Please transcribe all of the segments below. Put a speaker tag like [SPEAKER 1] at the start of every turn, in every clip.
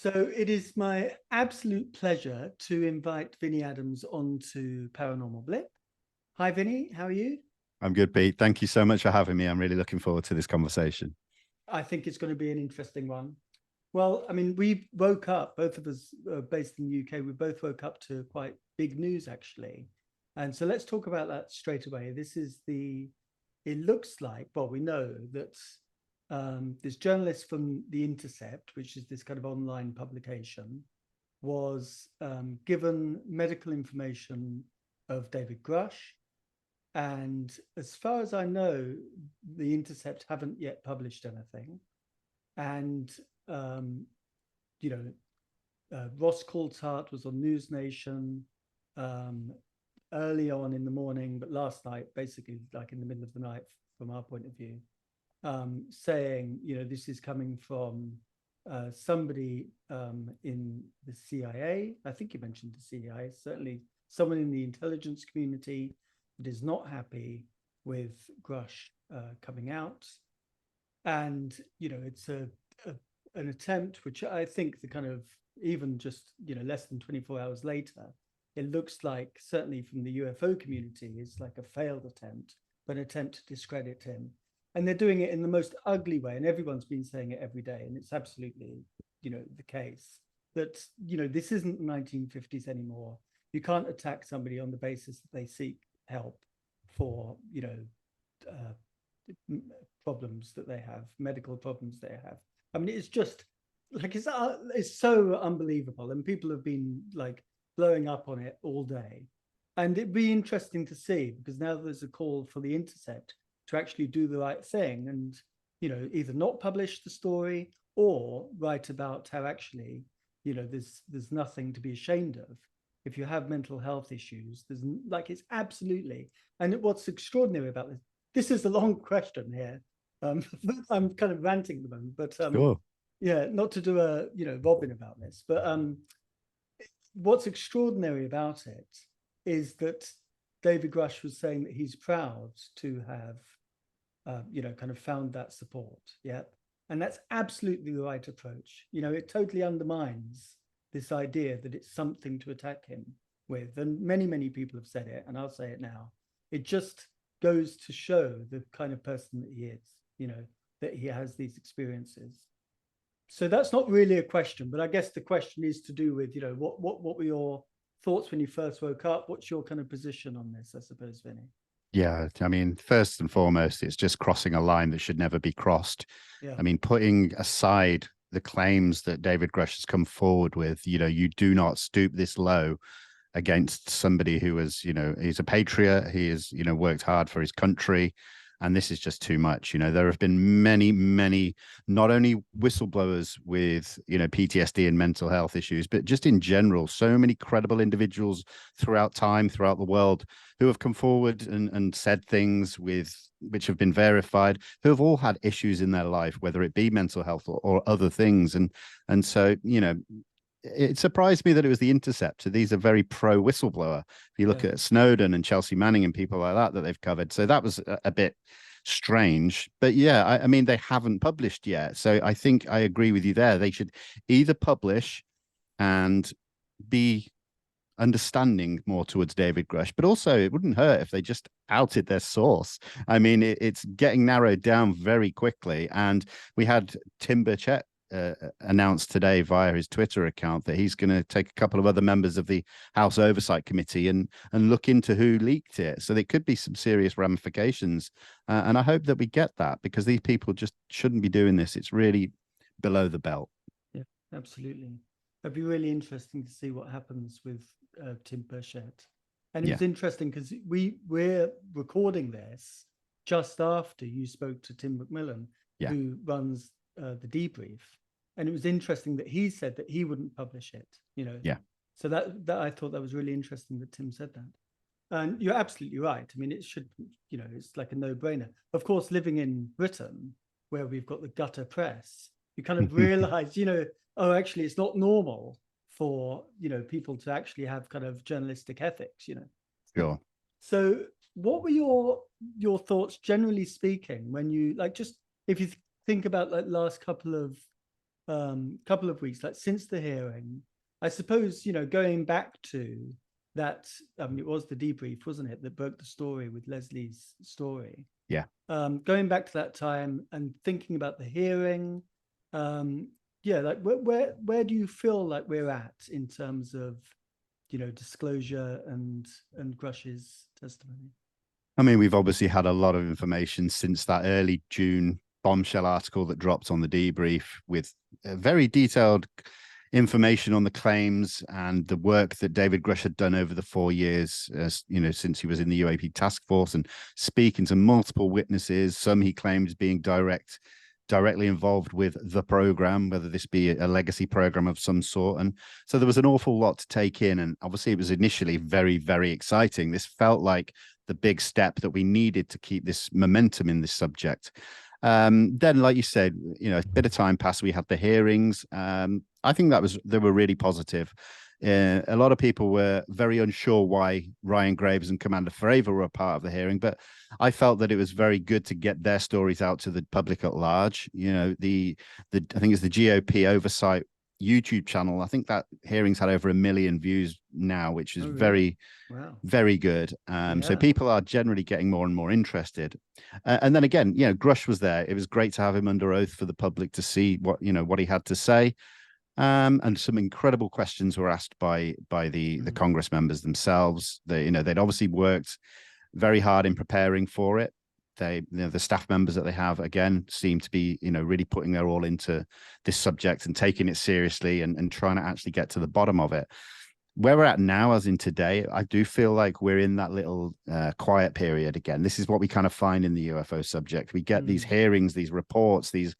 [SPEAKER 1] So it is my absolute pleasure to invite Vinnie Adams onto Paranormal Blip. Hi, Vinnie. How are you?
[SPEAKER 2] I'm good, Pete. Thank you so much for having me. I'm really looking forward to this conversation.
[SPEAKER 1] I think it's going to be an interesting one. Well, I mean, we woke up, both of us based in the UK, we both woke up to quite big news, actually. And so let's talk about that straight away. It looks like, well, we know that this journalist from The Intercept, which is this kind of online publication, was given medical information of David Grusch. And as far as I know, The Intercept haven't yet published anything. And, um, you know, Ross Coulthart was on NewsNation um, early on in the morning, but last night, basically like in the middle of the night from our point of view, saying, this is coming from somebody in the CIA. I think you mentioned the CIA, certainly someone in the intelligence community that is not happy with Grusch coming out. And, it's an attempt, which I think the kind of, even just, less than 24 hours later, it looks like, certainly from the UFO community, it's like a failed attempt, but an attempt to discredit him. And they're doing it in the most ugly way. And everyone's been saying it every day. And it's absolutely, the case that, this isn't the 1950s anymore. You can't attack somebody on the basis that they seek help for, problems that they have, medical problems they have. I mean, it's just like it's so unbelievable, and people have been like blowing up on it all day. And it'd be interesting to see, because now there's a call for The Intercept to actually do the right thing and, either not publish the story or write about how actually, there's nothing to be ashamed of. If you have mental health issues, there's like, it's absolutely. And what's extraordinary about this is a long question here. I'm kind of ranting at the moment, but
[SPEAKER 2] Sure.
[SPEAKER 1] yeah, not to do a Robin about this, but what's extraordinary about it is that David Grusch was saying that he's proud to have kind of found that support. Yeah, and that's absolutely the right approach. It totally undermines this idea that it's something to attack him with, and many people have said it, and I'll say it now. It just goes to show the kind of person that he is, that he has these experiences. So that's not really a question, but I guess the question is to do with, what were your thoughts when you first woke up? What's your kind of position on this, I suppose, Vinny?
[SPEAKER 2] Yeah. I mean, first and foremost, it's just crossing a line that should never be crossed.
[SPEAKER 1] Yeah.
[SPEAKER 2] I mean, putting aside the claims that David Grush has come forward with, you do not stoop this low against somebody who is, he's a patriot. He has, worked hard for his country. And this is just too much. There have been many, not only whistleblowers with, PTSD and mental health issues, but just in general, so many credible individuals throughout time, throughout the world, who have come forward and said things which have been verified, who have all had issues in their life, whether it be mental health or other things. And so, it surprised me that it was The Intercept. So these are very pro whistleblower. If you look
[SPEAKER 1] Yeah.
[SPEAKER 2] at Snowden and Chelsea Manning and people like that they've covered. So that was a bit strange. But yeah, I mean, they haven't published yet. So I think I agree with you there. They should either publish and be understanding more towards David Grush, but also it wouldn't hurt if they just outed their source. I mean, it's getting narrowed down very quickly. And we had Tim Burchett announced today via his Twitter account that he's going to take a couple of other members of the House Oversight Committee and look into who leaked it. So there could be some serious ramifications. And I hope that we get that, because these people just shouldn't be doing this. It's really below the belt.
[SPEAKER 1] Yeah, absolutely. It'd be really interesting to see what happens with Tim Burchett. And it
[SPEAKER 2] Yeah.
[SPEAKER 1] was interesting because we're recording this just after you spoke to Tim McMillan,
[SPEAKER 2] Yeah.
[SPEAKER 1] who runs the debrief. And it was interesting that he said that he wouldn't publish it,
[SPEAKER 2] Yeah.
[SPEAKER 1] So that I thought that was really interesting that Tim said that. And you're absolutely right. I mean, it should, it's like a no-brainer. Of course, living in Britain, where we've got the gutter press, you kind of realize, oh, actually, it's not normal for, people to actually have kind of journalistic ethics.
[SPEAKER 2] Sure.
[SPEAKER 1] So what were your thoughts, generally speaking, when you, like, just if you think about like last couple of couple of weeks, like since the hearing, I suppose, going back to that, I mean, it was the debrief, wasn't it, that broke the story with Leslie's story.
[SPEAKER 2] Yeah.
[SPEAKER 1] Going back to that time and thinking about the hearing, yeah, like where do you feel like we're at in terms of, disclosure and Grush's testimony?
[SPEAKER 2] I mean, we've obviously had a lot of information since that early June bombshell article that dropped on the debrief with very detailed information on the claims and the work that David Grusch had done over the 4 years, since he was in the UAP task force, and speaking to multiple witnesses. Some he claims being directly involved with the program, whether this be a legacy program of some sort. And so there was an awful lot to take in. And obviously it was initially very, very exciting. This felt like the big step that we needed to keep this momentum in this subject. Then, like you said, a bit of time passed. We had the hearings. I think they were really positive. A lot of people were very unsure why Ryan Graves and Commander Fravor were a part of the hearing, but I felt that it was very good to get their stories out to the public at large. I think it's the GOP Oversight YouTube channel. I think that hearings had over 1 million views now, which is very,
[SPEAKER 1] wow,
[SPEAKER 2] very good. So people are generally getting more and more interested. And then again, Grush was there. It was great to have him under oath for the public to see what he had to say. And some incredible questions were asked by the Congress members themselves. They'd obviously worked very hard in preparing for it. The staff members that they have, again, seem to be really putting their all into this subject and taking it seriously and trying to actually get to the bottom of it. Where we're at now, as in today, I do feel like we're in that little quiet period again. This is what we kind of find in the UFO subject. We get these hearings, these reports, these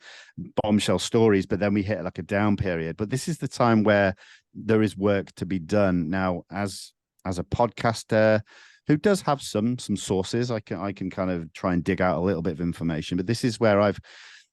[SPEAKER 2] bombshell stories, but then we hit like a down period. But this is the time where there is work to be done. Now, as a podcaster who does have some sources, I can kind of try and dig out a little bit of information. But this is where I've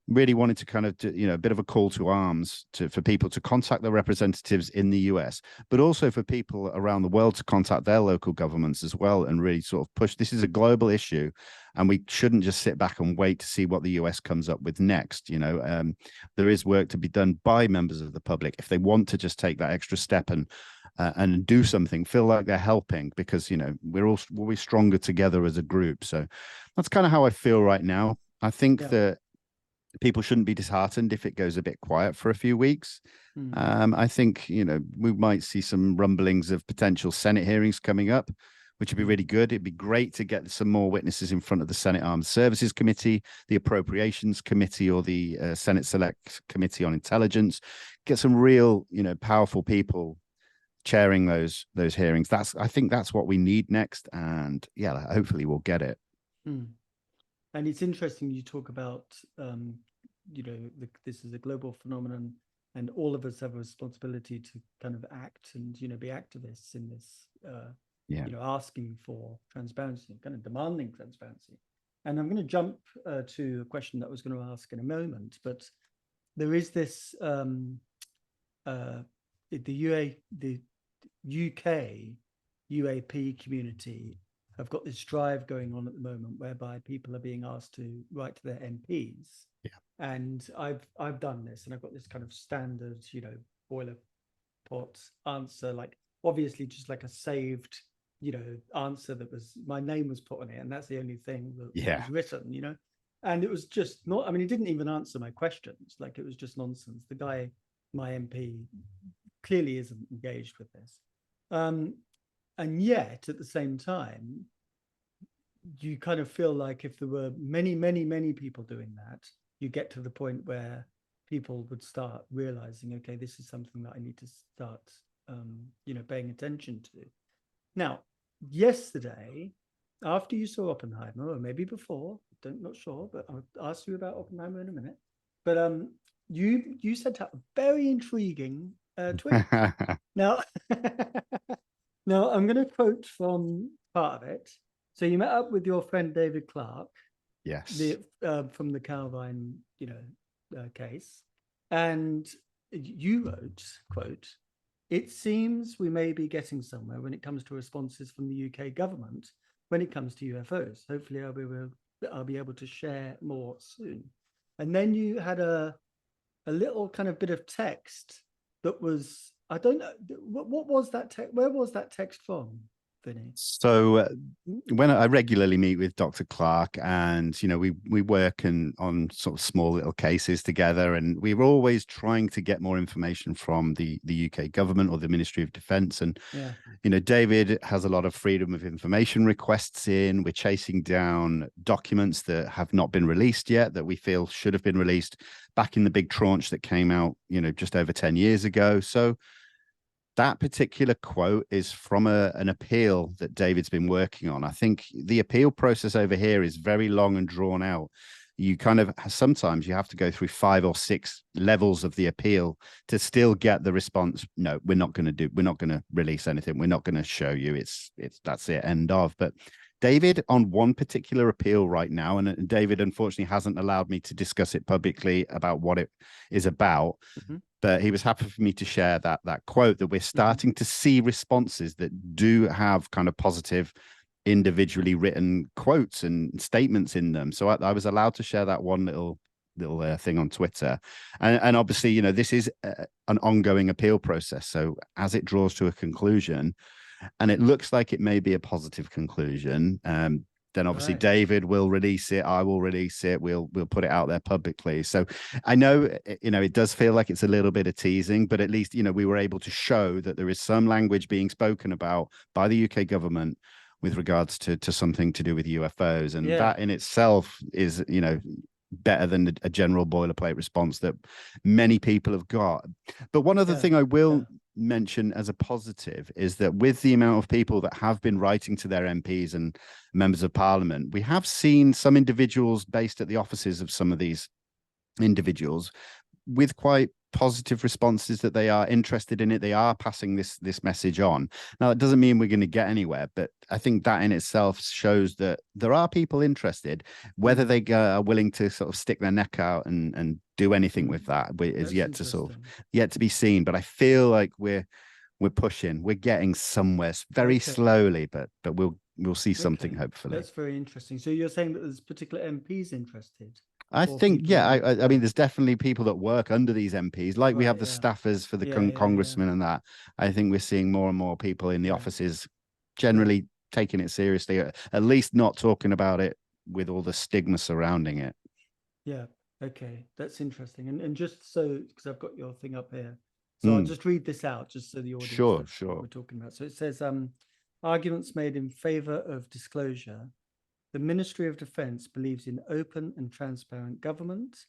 [SPEAKER 2] really wanted to kind of do, a bit of a call to arms for people to contact their representatives in the US, but also for people around the world to contact their local governments as well and really sort of push. This is a global issue, and we shouldn't just sit back and wait to see what the US comes up with next. There is work to be done by members of the public if they want to just take that extra step and do something, feel like they're helping, because we'll be stronger together as a group. So that's kind of how I feel right now. I think that people shouldn't be disheartened if it goes a bit quiet for a few weeks. I think, we might see some rumblings of potential Senate hearings coming up, which would be really good. It'd be great to get some more witnesses in front of the Senate Armed Services Committee, the Appropriations Committee, or the Senate Select Committee on Intelligence. Get some real, powerful people chairing those hearings. I think that's what we need next. And yeah, hopefully we'll get it.
[SPEAKER 1] And it's interesting you talk about, this is a global phenomenon, and all of us have a responsibility to kind of act and, be activists in this, asking for transparency, kind of demanding transparency. And I'm going to jump to a question that I was going to ask in a moment, but there is this, the UK UAP community have got this drive going on at the moment whereby people are being asked to write to their MPs.
[SPEAKER 2] Yeah.
[SPEAKER 1] And I've done this, and I've got this kind of standard, boilerplate answer, like obviously just like a saved, answer that was, my name was put on it, and that's the only thing that was written, and it was just not, I mean, it didn't even answer my questions. Like, it was just nonsense. The guy, my MP, clearly isn't engaged with this. And yet, at the same time, you kind of feel like if there were many, many, many people doing that, you get to the point where people would start realizing, okay, this is something that I need to start, paying attention to. Now, yesterday, after you saw Oppenheimer, or maybe before, not sure, but I'll ask you about Oppenheimer in a minute. But you sent out a very intriguing tweet. Now. Now, I'm going to quote from part of it. So you met up with your friend David Clark,
[SPEAKER 2] yes,
[SPEAKER 1] from the Calvine, case, and you wrote, quote, "It seems we may be getting somewhere when it comes to responses from the UK government when it comes to UFOs. Hopefully, I'll be able to share more soon." And then you had a a little kind of bit of text that was, I don't know, what was that text? Where was that text from, Vinny?
[SPEAKER 2] So when I regularly meet with Dr. Clark, and we work on sort of small little cases together, and we're always trying to get more information from the UK government or the Ministry of Defence. And
[SPEAKER 1] Yeah.
[SPEAKER 2] David has a lot of freedom of information requests in. We're chasing down documents that have not been released yet that we feel should have been released back in the big tranche that came out, just over 10 years ago. So that particular quote is from an appeal that David's been working on. I think the appeal process over here is very long and drawn out. You kind of sometimes you have to go through 5 or 6 levels of the appeal to still get the response. No, we're not going to release anything. We're not going to show you. It's that's it, end of. But David, on one particular appeal right now, and David unfortunately hasn't allowed me to discuss it publicly about what it is about.
[SPEAKER 1] Mm-hmm.
[SPEAKER 2] But he was happy for me to share that quote, that we're starting to see responses that do have kind of positive, individually written quotes and statements in them. So I was allowed to share that one little thing on Twitter, and obviously, this is an ongoing appeal process. So as it draws to a conclusion, and it looks like it may be a positive conclusion, then obviously
[SPEAKER 1] Right.
[SPEAKER 2] David will release it. I will release it. We'll put it out there publicly. So I know, it does feel like it's a little bit of teasing, but at least, we were able to show that there is some language being spoken about by the UK government with regards to something to do with UFOs. And that in itself is, better than a general boilerplate response that many people have got. But one other thing I will mention as a positive is that with the amount of people that have been writing to their MPs and members of parliament, we have seen some individuals based at the offices of some of these individuals with quite positive responses, that they are interested in it. They are passing this message on. Now, it doesn't mean we're going to get anywhere, but I think that in itself shows that there are people interested. Whether they are willing to sort of stick their neck out and do anything with that is yet to be seen. But I feel like we're pushing, we're getting somewhere very slowly, but we'll see something hopefully.
[SPEAKER 1] That's very interesting. So you're saying that there's particular MPs interested?
[SPEAKER 2] I think, I mean, there's definitely people that work under these MPs, like we have the staffers for the congressmen and that. I think we're seeing more and more people in the offices generally taking it seriously, at least not talking about it with all the stigma surrounding it.
[SPEAKER 1] Yeah. Okay. That's interesting. And just so, because I've got your thing up here, so I'll just read this out just so the audience knows what we're talking about. So it says, arguments made in favor of disclosure. The Ministry of Defence believes in open and transparent government,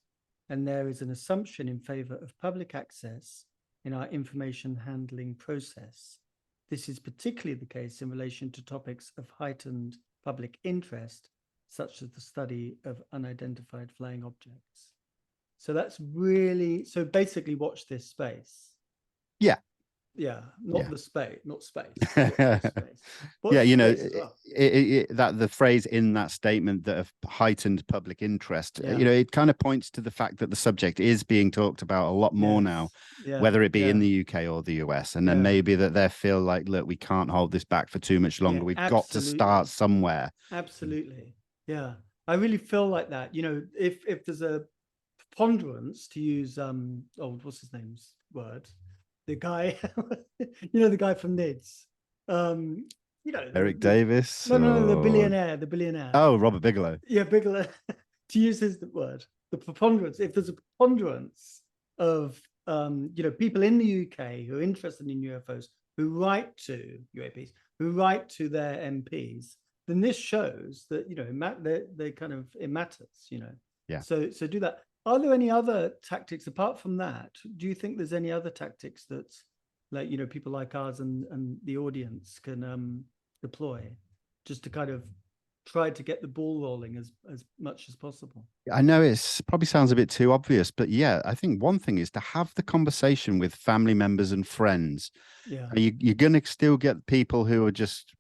[SPEAKER 1] and there is an assumption in favor of public access in our information handling process. This is particularly the case in relation to topics of heightened public interest, such as the study of unidentified flying objects. So that's really, so basically watch this space. Yeah, not the space, not space. Space.
[SPEAKER 2] That the phrase in that statement that of heightened public interest, it kind of points to the fact that the subject is being talked about a lot more now, whether it be in the UK or the US, and then maybe that they feel like, look, we can't hold this back for too much longer. We've got to start somewhere.
[SPEAKER 1] Absolutely, yeah. I really feel like that. If there's a preponderance, to use what's his name's word, the guy, the guy from NIDS,
[SPEAKER 2] Eric Davis.
[SPEAKER 1] No, the billionaire.
[SPEAKER 2] Oh, Robert Bigelow.
[SPEAKER 1] Yeah, Bigelow. To use his word, the preponderance. If there's a preponderance of people in the UK who are interested in UFOs, who write to UAPs, who write to their MPs, then this shows that they kind of, it matters.
[SPEAKER 2] Yeah.
[SPEAKER 1] So do that. Are there any other tactics apart from that? Do you think there's any other tactics that, like, people like us and the audience can deploy just to kind of try to get the ball rolling as much as possible?
[SPEAKER 2] I know it's probably sounds a bit too obvious, but I think one thing is to have the conversation with family members and friends.
[SPEAKER 1] Yeah.
[SPEAKER 2] You're going to still get people who are just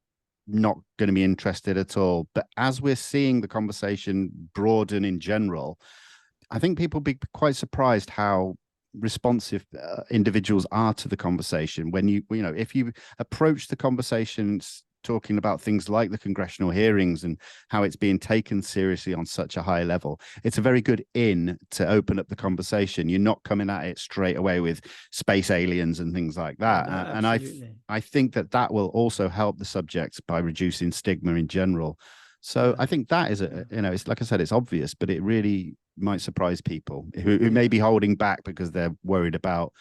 [SPEAKER 2] not going to be interested at all. But as we're seeing the conversation broaden in general, I think people be quite surprised how responsive individuals are to the conversation. When if you approach the conversations talking about things like the congressional hearings and how it's being taken seriously on such a high level, it's a very good in to open up the conversation. You're not coming at it straight away with space aliens and things like that.
[SPEAKER 1] Yeah, no,
[SPEAKER 2] And
[SPEAKER 1] absolutely.
[SPEAKER 2] I think that will also help the subject by reducing stigma in general. So I think that is it's like I said, it's obvious, but it really might surprise people who may be holding back because they're worried about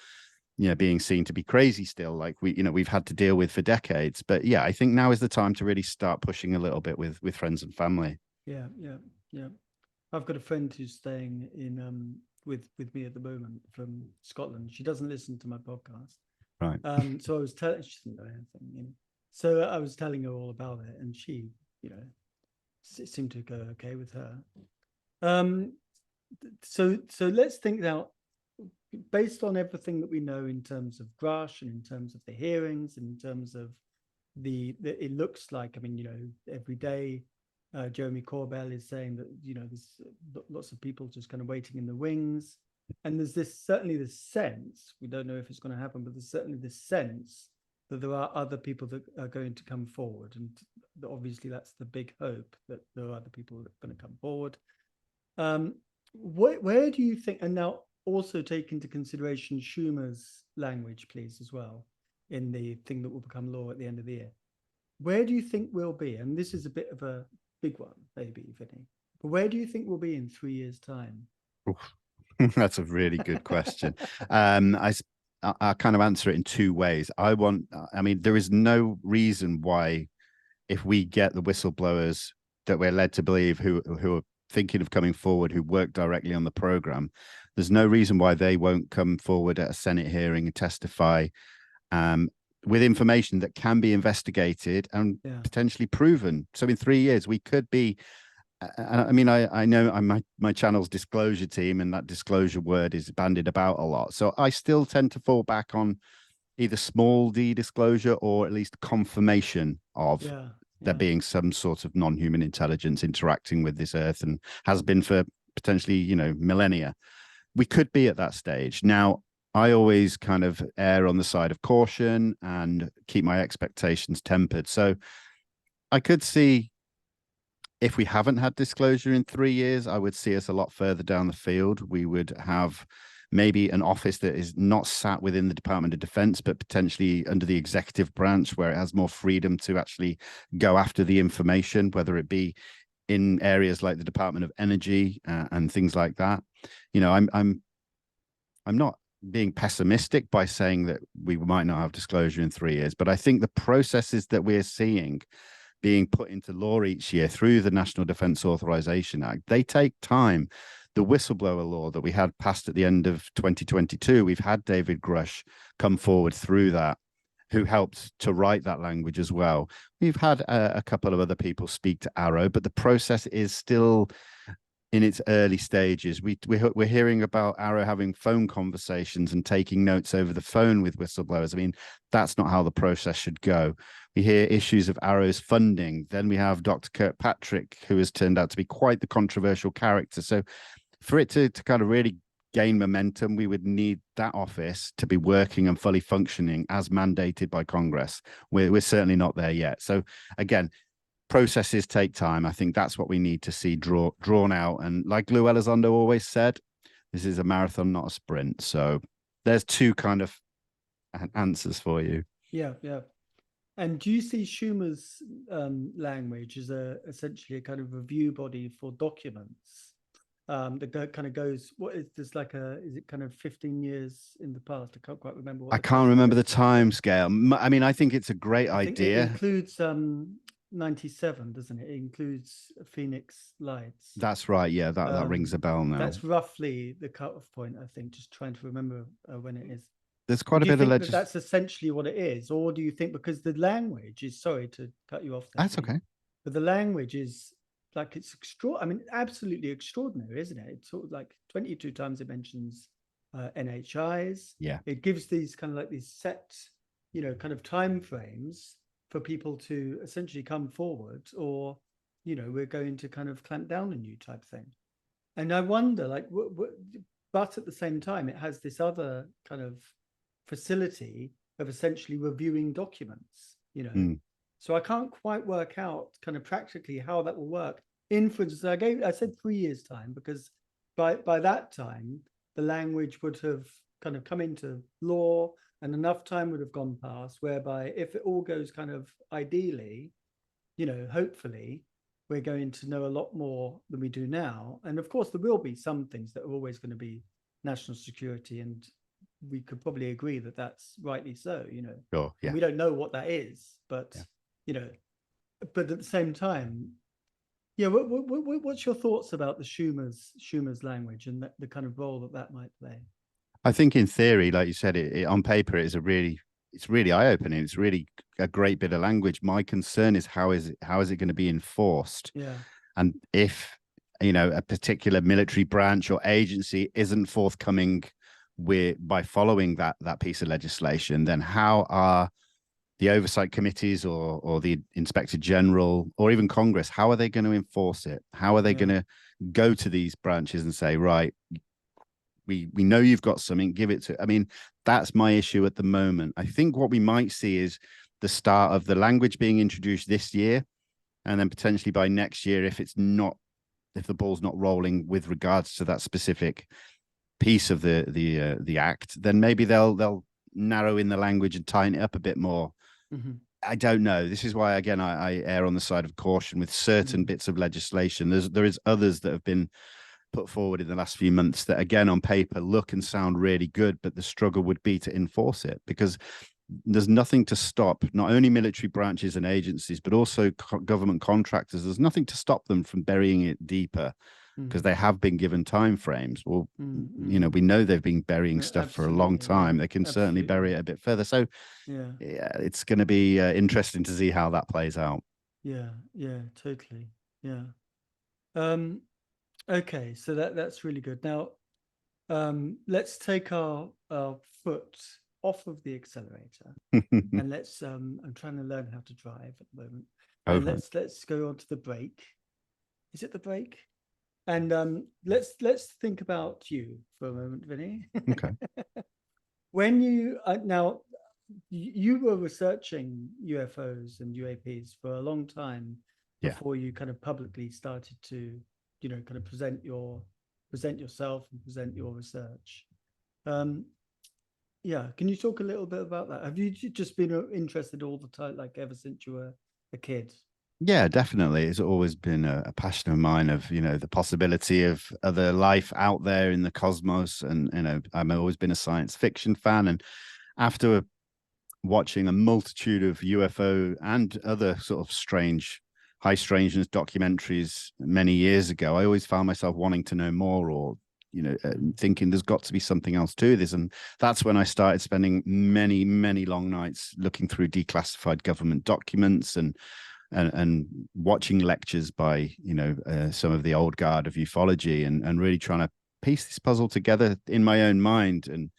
[SPEAKER 2] being seen to be crazy still, like we've had to deal with for decades. But yeah, I think now is the time to really start pushing a little bit with friends and family.
[SPEAKER 1] Yeah. I've got a friend who's staying in with me at the moment from Scotland. She doesn't listen to my podcast.
[SPEAKER 2] Right.
[SPEAKER 1] So I was telling, she doesn't know anything. So I was telling her all about it, and she, it seemed to go okay with her. So let's think now, based on everything that we know in terms of Grusch and in terms of the hearings, and in terms of it looks like, every day Jeremy Corbell is saying that, there's lots of people just kind of waiting in the wings. And there's certainly this sense, we don't know if it's going to happen, but there's certainly this sense that there are other people that are going to come forward. And obviously that's the big hope, that there are other people that are going to come forward. Where do you think, and now also take into consideration Schumer's language, please, as well, in the thing that will become law at the end of the year. Where do you think we'll be? And this is a bit of a big one, maybe, Vinnie. But where do you think we'll be in 3 years' time?
[SPEAKER 2] That's a really good question. I kind of answer it in two ways. There is no reason why, if we get the whistleblowers that we're led to believe who are thinking of coming forward, who work directly on the program, there's no reason why they won't come forward at a Senate hearing and testify with information that can be investigated and potentially proven. So in 3 years, we could be. I know my channel's disclosure team, and that disclosure word is bandied about a lot. So I still tend to fall back on either small d disclosure or at least confirmation of there being some sort of non-human intelligence interacting with this Earth, and has been for potentially, millennia. We could be at that stage. Now, I always kind of err on the side of caution and keep my expectations tempered. So I could see, if we haven't had disclosure in 3 years, I would see us a lot further down the field. We would have maybe an office that is not sat within the Department of Defense, but potentially under the executive branch, where it has more freedom to actually go after the information, whether it be in areas like the Department of Energy and things like that. I'm not being pessimistic by saying that we might not have disclosure in 3 years, but I think the processes that we're seeing being put into law each year through the National Defense Authorization Act, they take time. The whistleblower law that we had passed at the end of 2022, we've had David Grusch come forward through that, who helped to write that language as well. We've had a couple of other people speak to Arrow, but the process is still in its early stages. We're hearing about Arrow having phone conversations and taking notes over the phone with whistleblowers. I mean, that's not how the process should go. We hear issues of Arrow's funding. Then we have Dr. Kirkpatrick, who has turned out to be quite the controversial character. So for it to kind of really gain momentum, we would need that office to be working and fully functioning as mandated by Congress. We're certainly not there yet. So again, processes take time. I think that's what we need to see drawn out. And like Lou Elizondo always said, this is a marathon, not a sprint. So there's two kind of answers for you.
[SPEAKER 1] Yeah. And do you see Schumer's language as essentially a kind of review body for documents that kind of goes, what is this, is it kind of 15 years in the past? I can't quite remember.
[SPEAKER 2] I can't remember the time scale. I mean, I think it's a great idea.
[SPEAKER 1] It includes 97, doesn't it? It includes Phoenix Lights.
[SPEAKER 2] That's right. Yeah, that rings a bell now.
[SPEAKER 1] That's roughly the cutoff point, I think, just trying to remember when it is.
[SPEAKER 2] There's quite a bit of
[SPEAKER 1] legislation. That's essentially what it is, or do you think, because the language is, sorry to cut you off there,
[SPEAKER 2] that's okay,
[SPEAKER 1] but the language is like, it's absolutely extraordinary, isn't it? It's sort of like 22 times it mentions NHIs.
[SPEAKER 2] Yeah,
[SPEAKER 1] it gives these kind of like these set, kind of time frames for people to essentially come forward, or we're going to kind of clamp down on you type thing. And I wonder, like, but at the same time, it has this other kind of facility of essentially reviewing documents, So I can't quite work out kind of practically how that will work. For instance, I said 3 years time because by that time the language would have kind of come into law and enough time would have gone past whereby if it all goes kind of ideally, hopefully we're going to know a lot more than we do now. And of course, there will be some things that are always going to be national security, and we could probably agree that that's rightly so.
[SPEAKER 2] Sure.
[SPEAKER 1] And
[SPEAKER 2] Yeah.
[SPEAKER 1] we don't know what that is, but
[SPEAKER 2] Yeah.
[SPEAKER 1] you know, but at the same time, yeah. What's your thoughts about the Schumer's language and the kind of role that might play?
[SPEAKER 2] I think in theory, like you said, on paper it's really eye-opening. It's really a great bit of language. My concern is how is it going to be enforced?
[SPEAKER 1] Yeah.
[SPEAKER 2] And if a particular military branch or agency isn't forthcoming by following that piece of legislation, then how are the oversight committees or the inspector general or even Congress, how are they going to enforce it? How are they going to go to these branches and say, right, we know you've got something, give it to. I mean, that's my issue at the moment. I think what we might see is the start of the language being introduced this year, and then potentially by next year, if the ball's not rolling with regards to that specific piece of the act, then maybe they'll narrow in the language and tighten it up a bit more.
[SPEAKER 1] Mm-hmm.
[SPEAKER 2] I don't know. This is why, again, I err on the side of caution with certain bits of legislation. There is others that have been put forward in the last few months that, again, on paper look and sound really good, but the struggle would be to enforce it because there's nothing to stop not only military branches and agencies, but also government contractors. There's nothing to stop them from burying it deeper because they have been given time frames. Well, we know they've been burying stuff for a long time. They can certainly bury it a bit further. So yeah, it's going to be interesting to see how that plays out.
[SPEAKER 1] Yeah, totally. Yeah. Okay, so that's really good. Now, let's take our foot off of the accelerator and let's I'm trying to learn how to drive at the moment. And let's go on to the brake. Is it the brake? And let's think about you for a moment, Vinny.
[SPEAKER 2] Okay.
[SPEAKER 1] When now you were researching UFOs and UAPs for a long time before you kind of publicly started to, kind of present yourself and present your research. Yeah, can you talk a little bit about that? Have you just been interested all the time, like ever since you were a kid?
[SPEAKER 2] Yeah, definitely. It's always been a passion of mine of, the possibility of other life out there in the cosmos. And, I've always been a science fiction fan. And after watching a multitude of UFO and other sort of high strangeness documentaries many years ago, I always found myself wanting to know more or, thinking there's got to be something else to this. And that's when I started spending many, many long nights looking through declassified government documents and watching lectures by some of the old guard of ufology and really trying to piece this puzzle together in my own mind. And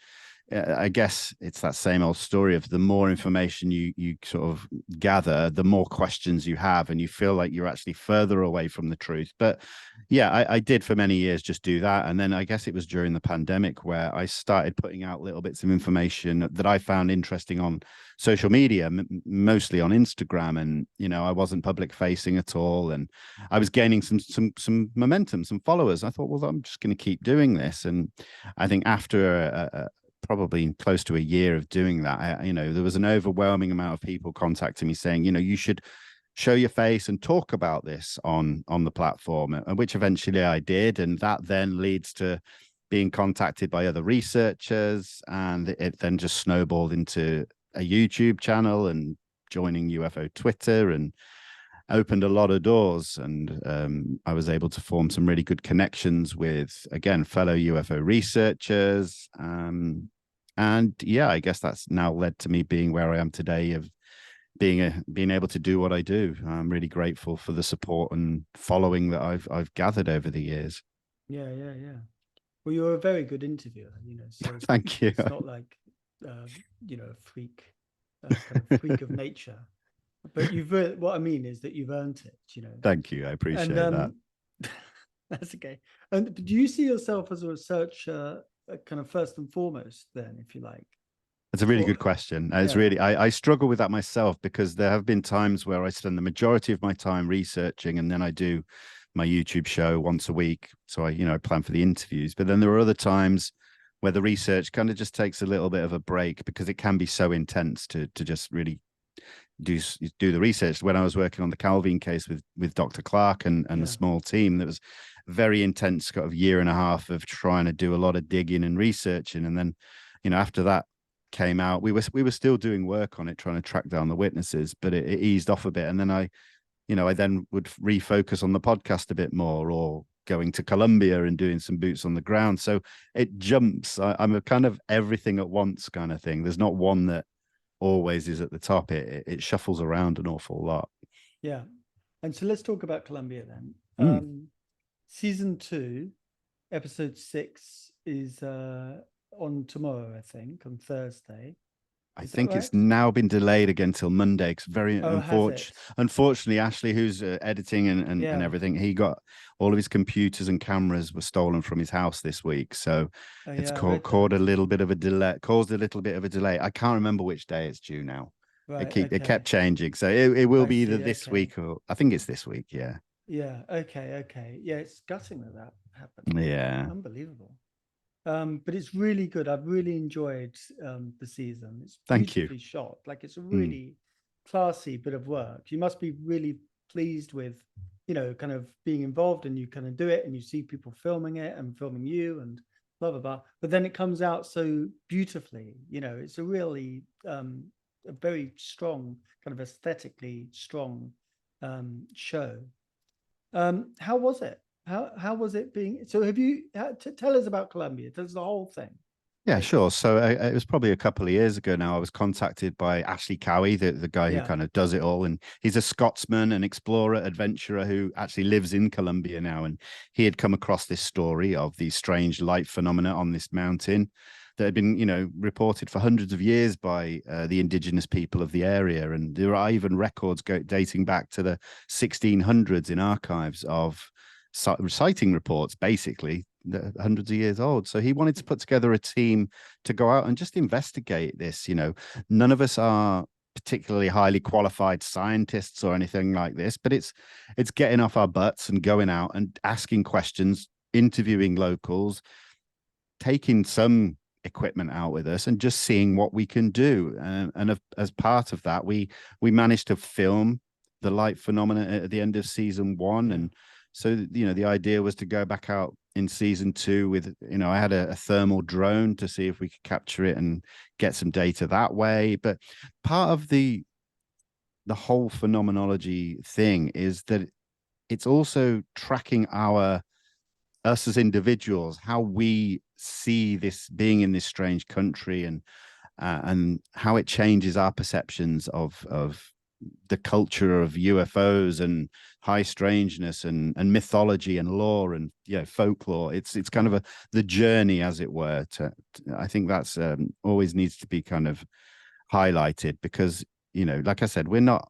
[SPEAKER 2] I guess it's that same old story of the more information you sort of gather, the more questions you have, and you feel like you're actually further away from the truth. But yeah, I did for many years just do that. And then I guess it was during the pandemic where I started putting out little bits of information that I found interesting on social media, mostly on Instagram. And, I wasn't public facing at all. And I was gaining some momentum, some followers. I thought, well, I'm just going to keep doing this. And I think after probably close to a year of doing that, there was an overwhelming amount of people contacting me saying, you should show your face and talk about this on the platform, and which eventually I did. And that then leads to being contacted by other researchers. And it then just snowballed into a YouTube channel and joining UFO Twitter and opened a lot of doors. And I was able to form some really good connections with, again, fellow UFO researchers. And yeah, I guess that's now led to me being where I am today, of being able to do what I do. I'm really grateful for the support and following that I've gathered over the years.
[SPEAKER 1] Yeah. Well, you're a very good interviewer, so
[SPEAKER 2] Thank you.
[SPEAKER 1] It's not like, a freak, kind of freak of nature. But what I mean is that you've earned it,
[SPEAKER 2] Thank you. I appreciate that.
[SPEAKER 1] That's okay. And do you see yourself as a researcher, kind of first and foremost, then, if you like?
[SPEAKER 2] That's a really
[SPEAKER 1] Or
[SPEAKER 2] good question. It's
[SPEAKER 1] yeah,
[SPEAKER 2] really, I struggle with that myself because there have been times where I spend the majority of my time researching and then I do my YouTube show once a week. So I plan for the interviews. But then there are other times where the research kind of just takes a little bit of a break because it can be so intense to just really do the research. When I was working on the Calvin case with Dr. Clark and a
[SPEAKER 1] yeah,
[SPEAKER 2] small team, that was very intense, kind of year and a half of trying to do a lot of digging and researching. And then, after that came out, we were still doing work on it, trying to track down the witnesses, but it eased off a bit. And then I then would refocus on the podcast a bit more, or going to Colombia and doing some boots on the ground. So it jumps. I'm a kind of everything at once kind of thing. There's not one that always is at the top. It shuffles around an awful lot.
[SPEAKER 1] yeah. And so let's talk about Colombia then.
[SPEAKER 2] Mm.
[SPEAKER 1] Season 2, episode 6 is on tomorrow, I think, on Thursday.
[SPEAKER 2] I
[SPEAKER 1] Is that
[SPEAKER 2] think
[SPEAKER 1] right?
[SPEAKER 2] it's now been delayed again till Monday. Because
[SPEAKER 1] Oh, has it?
[SPEAKER 2] unfortunately, Ashley, who's editing and
[SPEAKER 1] Yeah.
[SPEAKER 2] everything, he got all of his computers and cameras were stolen from his house this week. So
[SPEAKER 1] Oh,
[SPEAKER 2] it's
[SPEAKER 1] yeah, I read
[SPEAKER 2] caused
[SPEAKER 1] that.
[SPEAKER 2] a little bit of a delay. Caused a little bit of a delay. I can't remember which day it's due now.
[SPEAKER 1] Right.
[SPEAKER 2] It kept
[SPEAKER 1] Okay.
[SPEAKER 2] changing. So it will
[SPEAKER 1] I
[SPEAKER 2] be either
[SPEAKER 1] see.
[SPEAKER 2] this
[SPEAKER 1] Okay.
[SPEAKER 2] week, or I think it's this week. Yeah.
[SPEAKER 1] Yeah. Okay. Okay. Yeah. It's gutting that that happened.
[SPEAKER 2] Yeah.
[SPEAKER 1] Unbelievable. But it's really good. I've really enjoyed the season. It's
[SPEAKER 2] Thank you.
[SPEAKER 1] beautifully shot. Like it's a
[SPEAKER 2] Mm.
[SPEAKER 1] really classy bit of work. You must be really pleased with, kind of being involved, and you kind of do it and you see people filming it and filming you and blah blah blah. But then it comes out so beautifully. It's a really a very strong, kind of aesthetically strong show. How was it? How was it being? So have you tell us about Colombia? Tell us the whole thing,
[SPEAKER 2] Yeah, sure.
[SPEAKER 1] basically.
[SPEAKER 2] So it was probably a couple of years ago now. I was contacted by Ashley Cowie, the guy who
[SPEAKER 1] Yeah.
[SPEAKER 2] kind of does it all. And he's a Scotsman, an explorer, adventurer who actually lives in Colombia now. And he had come across this story of these strange light phenomena on this mountain that had been, reported for hundreds of years by the indigenous people of the area. And there are even records dating back to the 1600s in archives of sighting reports, basically hundreds of years old. So he wanted to put together a team to go out and just investigate this. None of us are particularly highly qualified scientists or anything like this, but it's getting off our butts and going out and asking questions, interviewing locals, taking some equipment out with us and just seeing what we can do. As part of that, we managed to film the light phenomena at the end of season 1.
[SPEAKER 1] Yeah.
[SPEAKER 2] And so, the idea was to go back out in season 2 with, I had a thermal drone to see if we could capture it and get some data that way. But part of the whole phenomenology thing is that it's also tracking us as individuals, how we see this being in this strange country, and how it changes our perceptions of the culture of UFOs and high strangeness and mythology and lore and folklore. It's kind of the journey, as it were. I think that's always needs to be kind of highlighted because like I said, we're not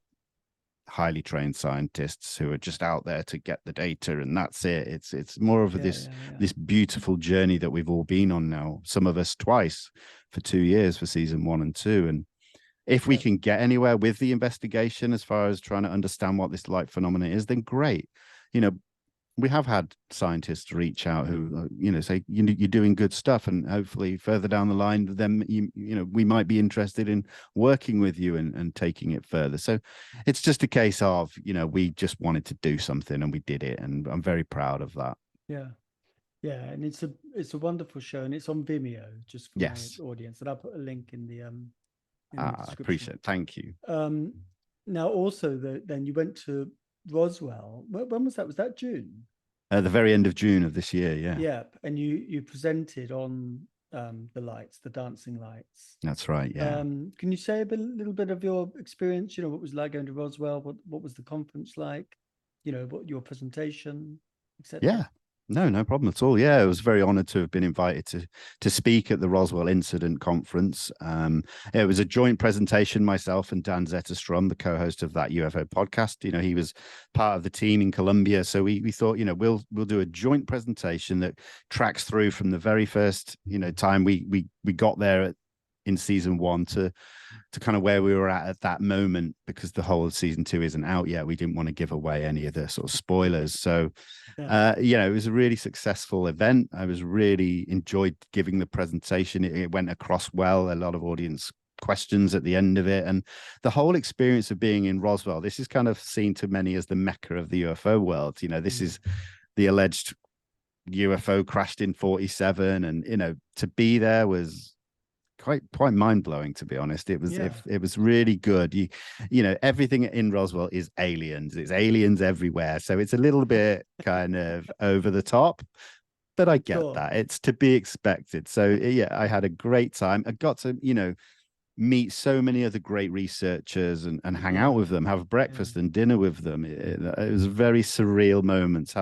[SPEAKER 2] highly trained scientists who are just out there to get the data and that's it. It's more of
[SPEAKER 1] Yeah.
[SPEAKER 2] this
[SPEAKER 1] Yeah. Yeah.
[SPEAKER 2] this beautiful journey that we've all been on now, some of us twice for 2 years for season 1 and 2. And if we
[SPEAKER 1] Yeah.
[SPEAKER 2] can get anywhere with the investigation as far as trying to understand what this light phenomenon is, then great. We have had scientists reach out who say you're doing good stuff, and hopefully further down the line then we might be interested in working with you and taking it further. So it's just a case of we just wanted to do something and we did it, and I'm very proud of that.
[SPEAKER 1] Yeah. Yeah. And it's a wonderful show, and it's on Vimeo, just for my
[SPEAKER 2] Yes.
[SPEAKER 1] audience. And I'll put a link in the
[SPEAKER 2] I
[SPEAKER 1] description.
[SPEAKER 2] appreciate it. Thank you.
[SPEAKER 1] Now also then you went to Roswell. When was that? Was that June?
[SPEAKER 2] At the very end of June of this year. Yeah,
[SPEAKER 1] Yep. And you presented on the lights, the dancing lights.
[SPEAKER 2] that's right. Yeah.
[SPEAKER 1] Can you say little bit of your experience? What it was like going to Roswell? What was the conference like? What your presentation, etc.
[SPEAKER 2] Yeah. No problem at all. Yeah, I was very honored to have been invited to speak at the Roswell Incident Conference. It was a joint presentation, myself and Dan Zetterstrom, the co-host of that UFO podcast. He was part of the team in Colombia, so we thought, we'll do a joint presentation that tracks through from the very first time we got there in season 1 to kind of where we were at that moment, because the whole of season 2 isn't out yet. We didn't want to give away any of the sort of spoilers. So, it was a really successful event. I was really enjoyed giving the presentation. It went across well, a lot of audience questions at the end of it. And the whole experience of being in Roswell, this is kind of seen to many as the Mecca of the UFO world. This is the alleged UFO crashed in 47. And, to be there was quite mind-blowing, to be honest. It was really good. Everything in Roswell is aliens. It's aliens everywhere, so it's a little bit kind of over the top, but I get that. It's to be expected. So yeah, I had a great time. I got to meet so many other great researchers and hang out with them, have breakfast and dinner with them. It was very surreal moments.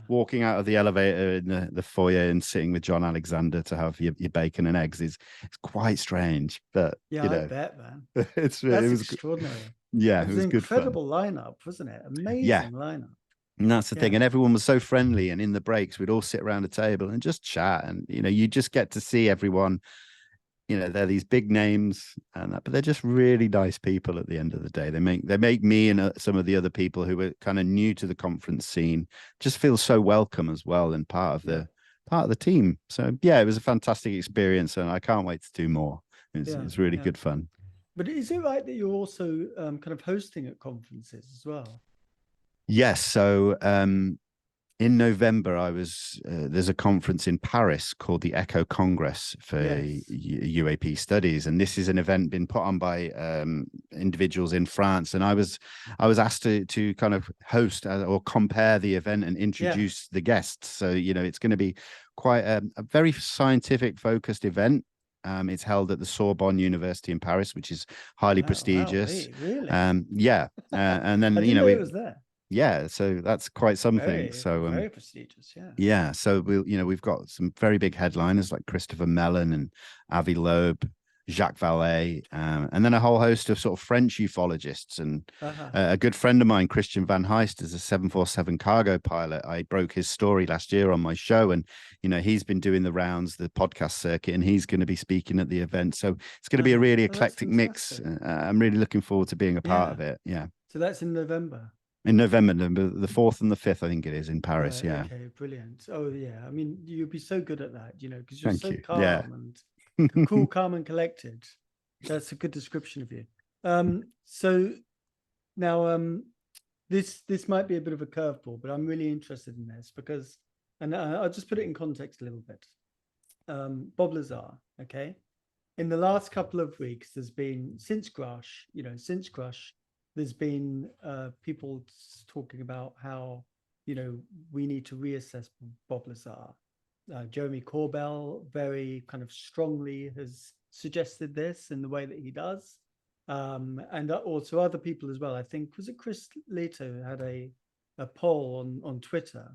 [SPEAKER 2] Walking out of the elevator in the foyer and sitting with John Alexander to have your bacon and eggs it's quite strange, but
[SPEAKER 1] I bet, man.
[SPEAKER 2] It was
[SPEAKER 1] extraordinary.
[SPEAKER 2] It was
[SPEAKER 1] an
[SPEAKER 2] good fun.
[SPEAKER 1] incredible lineup, wasn't it? Amazing lineup.
[SPEAKER 2] And that's the thing. And everyone was so friendly, and in the breaks we'd all sit around a table and just chat, and you just get to see everyone. They're these big names but they're just really nice people at the end of the day. They make me and some of the other people who were kind of new to the conference scene just feel so welcome as well, and part of the team. So yeah, it was a fantastic experience, and I can't wait to do more. It's really good fun.
[SPEAKER 1] But is it right that you're also kind of hosting at conferences as well?
[SPEAKER 2] Yes. So in November, I was there's a conference in Paris called the Echo Congress for UAP studies, and this is an event been put on by individuals in France. And I was asked to kind of host or compare the event and introduce the guests. So it's going to be quite a very scientific focused event. It's held at the Sorbonne University in Paris, which is highly prestigious.
[SPEAKER 1] Really?
[SPEAKER 2] And then
[SPEAKER 1] it was there.
[SPEAKER 2] Yeah, so that's quite something.
[SPEAKER 1] Very prestigious,
[SPEAKER 2] So we've got some very big headliners like Christopher Mellon and Avi Loeb, Jacques Vallée, and then a whole host of sort of French ufologists. And a good friend of mine, Christian Van Heist, is a 747 cargo pilot. I broke his story last year on my show, and he's been doing the rounds, the podcast circuit, and he's going to be speaking at the event. So it's going to be a really eclectic mix. I'm really looking forward to being a part of it. Yeah.
[SPEAKER 1] So that's in November.
[SPEAKER 2] In November, the 4th and the 5th, I think it is, in Paris.
[SPEAKER 1] Okay, brilliant. Oh yeah, I mean, you'd be so good at that, because you're
[SPEAKER 2] Thank you.
[SPEAKER 1] calm and cool, calm and collected. That's a good description of you. So now, this might be a bit of a curveball, but I'm really interested in this because, and I'll just put it in context a little bit. Bob Lazar, okay. In the last couple of weeks, there's been since Grusch, there's been people talking about how, we need to reassess Bob Lazar. Jeremy Corbell very kind of strongly has suggested this in the way that he does. And also other people as well. I think, was it Chris Leto had a poll on Twitter,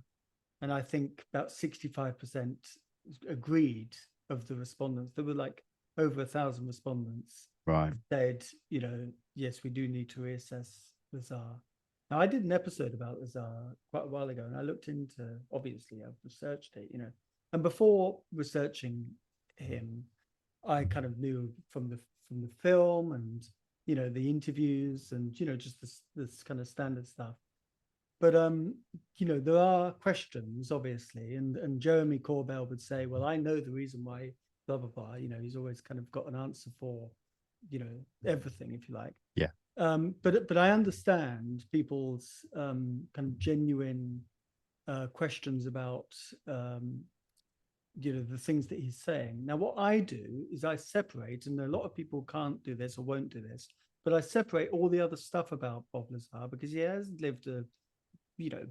[SPEAKER 1] and I think about 65% agreed of the respondents. There were like over 1,000 respondents.
[SPEAKER 2] Right.
[SPEAKER 1] Said, yes, we do need to reassess Lazar. Now, I did an episode about Lazar quite a while ago, and I looked into, obviously, I've researched it, and before researching him, I kind of knew from the film and, the interviews and, just this kind of standard stuff. But, there are questions, obviously, and Jeremy Corbell would say, well, I know the reason why, blah, blah, blah. He's always kind of got an answer for, everything, if you like.
[SPEAKER 2] Yeah.
[SPEAKER 1] But I understand people's kind of genuine questions about the things that he's saying. Now, what I do is I separate, and a lot of people can't do this or won't do this, but I separate all the other stuff about Bob Lazar because he has lived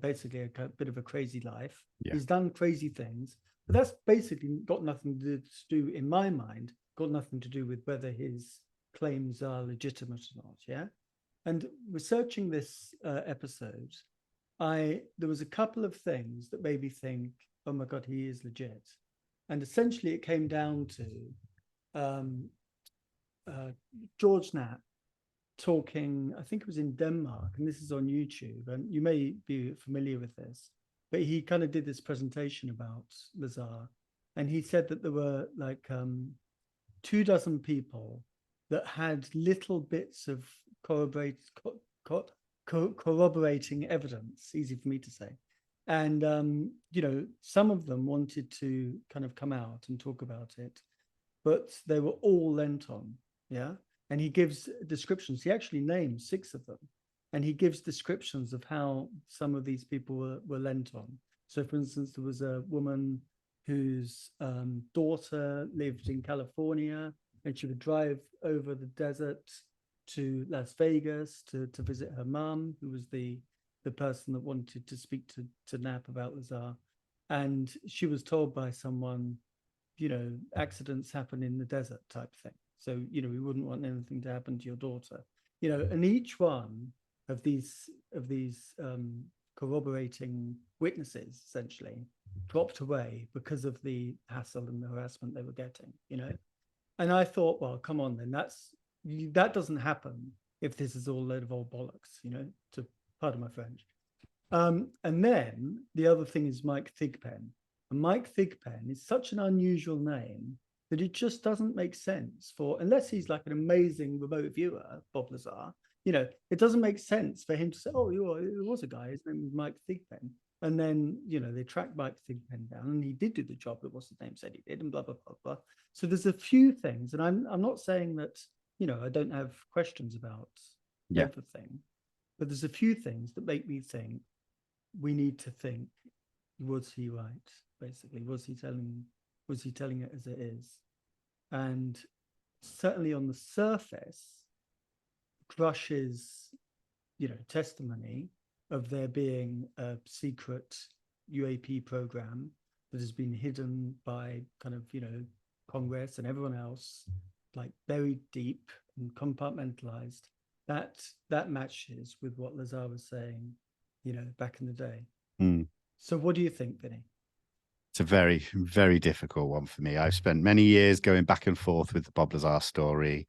[SPEAKER 1] basically a bit of a crazy life.
[SPEAKER 2] Yeah.
[SPEAKER 1] He's done crazy things, but that's basically got nothing to do, in my mind, got nothing to do with whether his claims are legitimate or not. Yeah. And researching this episode, there was a couple of things that made me think, oh my God, he is legit. And essentially it came down to George Knapp talking, I think it was in Denmark, and this is on YouTube, and you may be familiar with this, but he kind of did this presentation about Lazar, and he said that there were like 24 people that had little bits of corroborating evidence, easy for me to say. And, some of them wanted to kind of come out and talk about it, but they were all lent on. Yeah. And he gives descriptions. He actually names 6 of them. And he gives descriptions of how some of these people were lent on. So, for instance, there was a woman whose daughter lived in California, and she would drive over the desert to Las Vegas to visit her mum, who was the person that wanted to speak to Knapp about Lazar. And she was told by someone, accidents happen in the desert type thing. So, we wouldn't want anything to happen to your daughter. And each one of these corroborating witnesses essentially dropped away because of the hassle and the harassment they were getting. And I thought, well, come on, then that doesn't happen if this is all a load of old bollocks, to pardon my French. And then the other thing is Mike Thigpen. And Mike Thigpen is such an unusual name that it just doesn't make sense unless he's like an amazing remote viewer, Bob Lazar, it doesn't make sense for him to say, oh, it was a guy, his name was Mike Thigpen. And then, they tracked Mike Thigpen down, and he did do the job that what's his name said he did, and blah, blah, blah, blah. So there's a few things, and I'm not saying that, I don't have questions about everything, but there's a few things that make me think we need to think, was he right? Basically, was he telling it as it is? And certainly on the surface, Grusch's, testimony of there being a secret UAP program that has been hidden by kind of, Congress and everyone else, like buried deep and compartmentalized, that matches with what Lazar was saying, back in the day. So what do you think, Vinnie?
[SPEAKER 2] It's a very, very difficult one for me. I've spent many years going back and forth with the Bob Lazar story,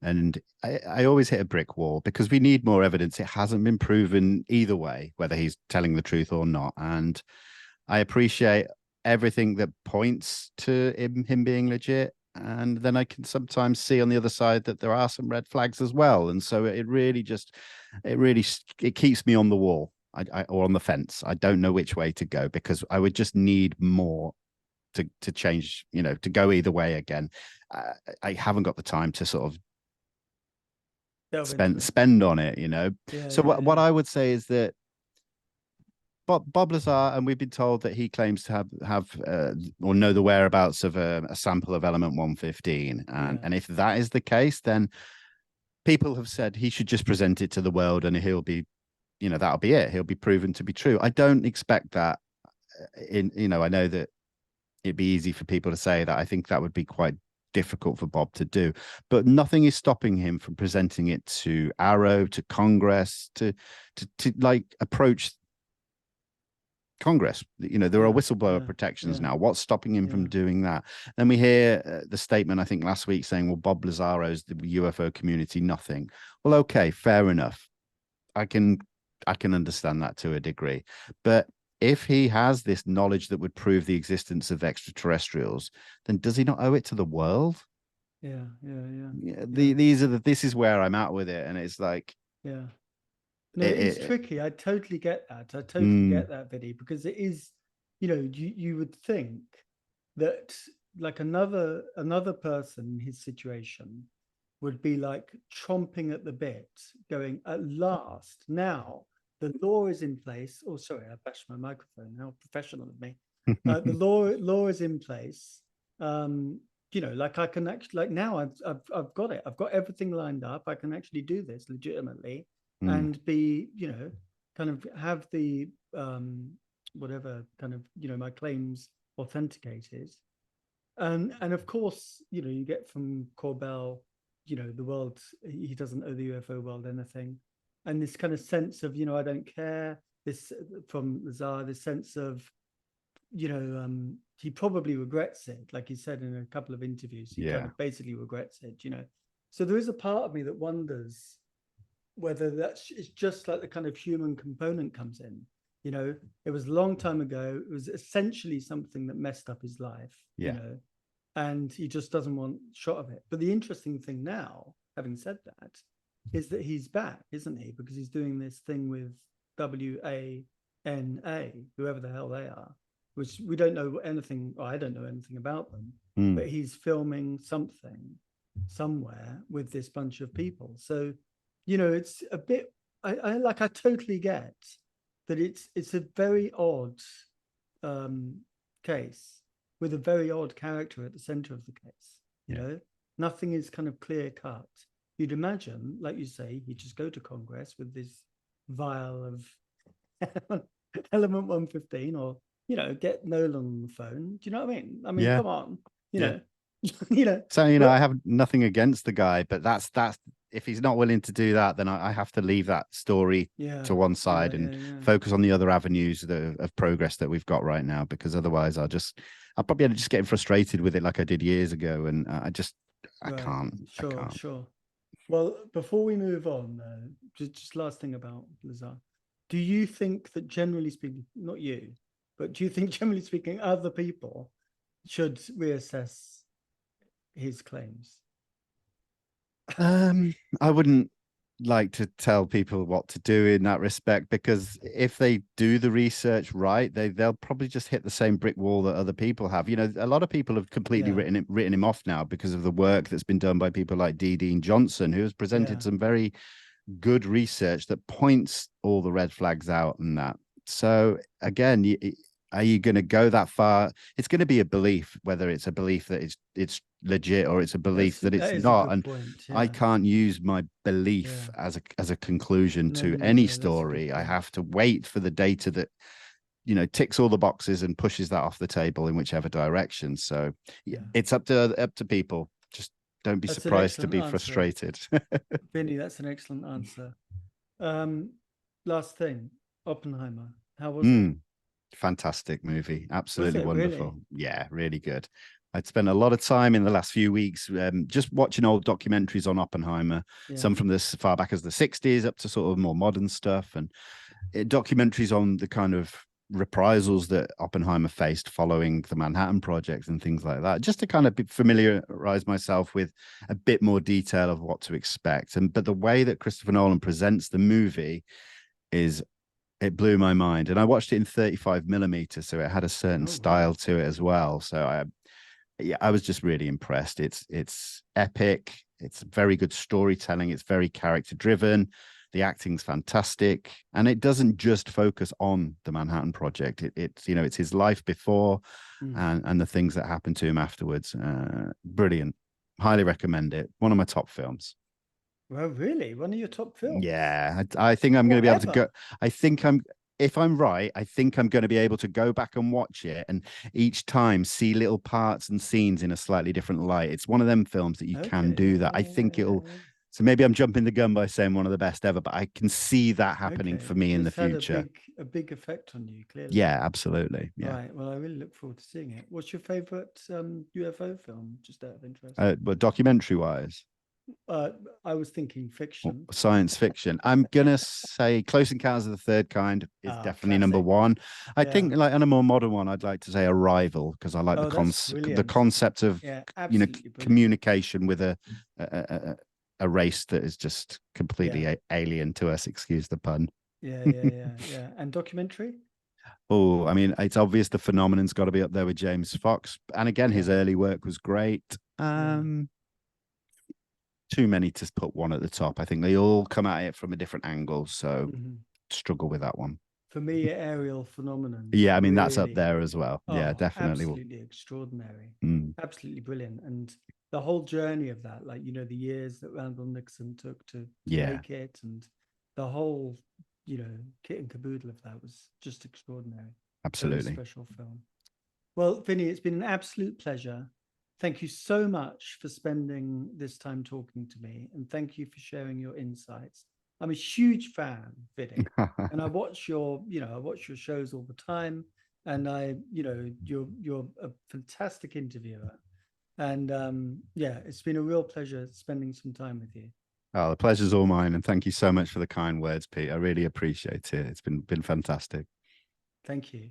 [SPEAKER 2] and I always hit a brick wall because we need more evidence. It hasn't been proven either way, whether he's telling the truth or not. And I appreciate everything that points to him being legit. And then I can sometimes see on the other side that there are some red flags as well. And so it keeps me on the wall. Or on the fence. I don't know which way to go because I would just need more to change, to go either way again. I haven't got the time to sort of spend on it, What I would say is that Bob Lazar, and we've been told that he claims to have or know the whereabouts of a sample of element 115, and if that is the case, then people have said he should just present it to the world and he'll be, that'll be it. He'll be proven to be true. I don't expect that. I know that it'd be easy for people to say that. I think that would be quite difficult for Bob to do, but nothing is stopping him from presenting it to Arrow, to Congress, to like approach Congress. There are whistleblower protections now. What's stopping him from doing that? Then we hear the statement, I think last week, saying, well, Bob Lazar owes the UFO community nothing. Well, okay, fair enough. I can understand that to a degree, but if he has this knowledge that would prove the existence of extraterrestrials, then does he not owe it to the world? This is where I'm at with it, and it's like,
[SPEAKER 1] no, it's tricky. I totally get that. I totally get that, Vinnie, because it is, you would think that like another person in his situation would be like chomping at the bit, going, at last, now the law is in place. Oh, sorry, I bashed my microphone. How professional of me. The law is in place. Like I can actually, like now I've got it. I've got everything lined up. I can actually do this legitimately and be, kind of have the whatever kind of, my claims authenticated. And of course, you get from Corbell, the world, he doesn't owe the UFO world anything. And this kind of sense of, I don't care, this from Lazar, this sense of, he probably regrets it. Like he said in a couple of interviews, he kind of basically regrets it, So there is a part of me that wonders whether it's just like the kind of human component comes in. It was a long time ago. It was essentially something that messed up his life, and he just doesn't want shot of it. But the interesting thing now, having said that, is that he's back, isn't he? Because he's doing this thing with WANA, whoever the hell they are, which we don't know anything. Well, I don't know anything about them, but he's filming something somewhere with this bunch of people. So, it's a bit. I totally get that it's a very odd case with a very odd character at the center of the case. Nothing is kind of clear cut. You'd imagine, like you say, he'd just go to Congress with this vial of element 115, or get Nolan on the phone. Do you know what I mean? Come on, know.
[SPEAKER 2] So I have nothing against the guy, but that's if he's not willing to do that, then I have to leave that story to one side and focus on the other avenues of progress that we've got right now, because otherwise I'll probably end up just getting frustrated with it like I did years ago, and I can't.
[SPEAKER 1] Sure. Well, before we move on, just last thing about Lazar. Do you think that, generally speaking, not you, but do you think, generally speaking, other people should reassess his claims?
[SPEAKER 2] I wouldn't like to tell people what to do in that respect, because if they do the research right, they'll probably just hit the same brick wall that other people have. A lot of people have completely written him off now because of the work that's been done by people like D. Dean Johnson, who has presented some very good research that points all the red flags out and that. So again, are you going to go that far? It's going to be a belief, whether it's a belief that it's legit or it's a belief that it's not. And I can't use my belief as a conclusion to any story. I have to wait for the data that ticks all the boxes and pushes that off the table in whichever direction. So it's up to people. Just don't be surprised to be frustrated.
[SPEAKER 1] Vinnie, that's an excellent answer. Last thing, Oppenheimer. How was it?
[SPEAKER 2] Fantastic movie. Absolutely wonderful.
[SPEAKER 1] Really?
[SPEAKER 2] Yeah, really good. I'd spent a lot of time in the last few weeks just watching old documentaries on Oppenheimer, some from as far back as the 60s up to sort of more modern stuff, and documentaries on the kind of reprisals that Oppenheimer faced following the Manhattan Project and things like that, just to kind of familiarize myself with a bit more detail of what to expect. But the way that Christopher Nolan presents the movie it blew my mind. And I watched it in 35 millimeter, so it had a certain style to it as well. So I was just really impressed. It's epic. It's very good storytelling. It's very character driven. The acting's fantastic, and it doesn't just focus on the Manhattan Project. It's his life before and the things that happened to him afterwards. Brilliant. Highly recommend it. One of my top films.
[SPEAKER 1] Well, really? One of your top films?
[SPEAKER 2] Yeah, I think I'm going to be able to go. If I'm right, I think I'm going to be able to go back and watch it and each time see little parts and scenes in a slightly different light. It's one of them films that you can do that. I think it'll. So maybe I'm jumping the gun by saying one of the best ever, but I can see that happening for me in the future.
[SPEAKER 1] Had a big effect on you, clearly.
[SPEAKER 2] Yeah, absolutely. Yeah.
[SPEAKER 1] Right. Well, I really look forward to seeing it. What's your favorite UFO film, just out of interest?
[SPEAKER 2] But documentary wise?
[SPEAKER 1] I was thinking fiction.
[SPEAKER 2] Science fiction. I'm gonna say Close Encounters of the Third Kind is definitely number one. I think, like, on a more modern one, I'd like to say Arrival, because I like the concept of communication with a race that is just completely alien to us. Excuse the pun.
[SPEAKER 1] Yeah. And documentary.
[SPEAKER 2] Oh, I mean, it's obvious the Phenomenon's got to be up there with James Fox, and again, his early work was great. Too many to put one at the top. I think they all come at it from a different angle, so struggle with that one.
[SPEAKER 1] For me, Aerial Phenomenon.
[SPEAKER 2] Yeah, I mean, that's up there as well. Yeah, definitely.
[SPEAKER 1] Absolutely extraordinary. Absolutely brilliant. And the whole journey of that, like, the years that Randall Nixon took to make it, and the whole, kit and caboodle of that was just extraordinary.
[SPEAKER 2] Absolutely.
[SPEAKER 1] Very special film. Well, Vinnie, it's been an absolute pleasure. Thank you so much for spending this time talking to me, and thank you for sharing your insights. I'm a huge fan, Vinnie, and I watch your shows all the time, and you're a fantastic interviewer, and it's been a real pleasure spending some time with you.
[SPEAKER 2] Oh, the pleasure's all mine, and thank you so much for the kind words, Pete. I really appreciate it. It's been fantastic.
[SPEAKER 1] Thank you.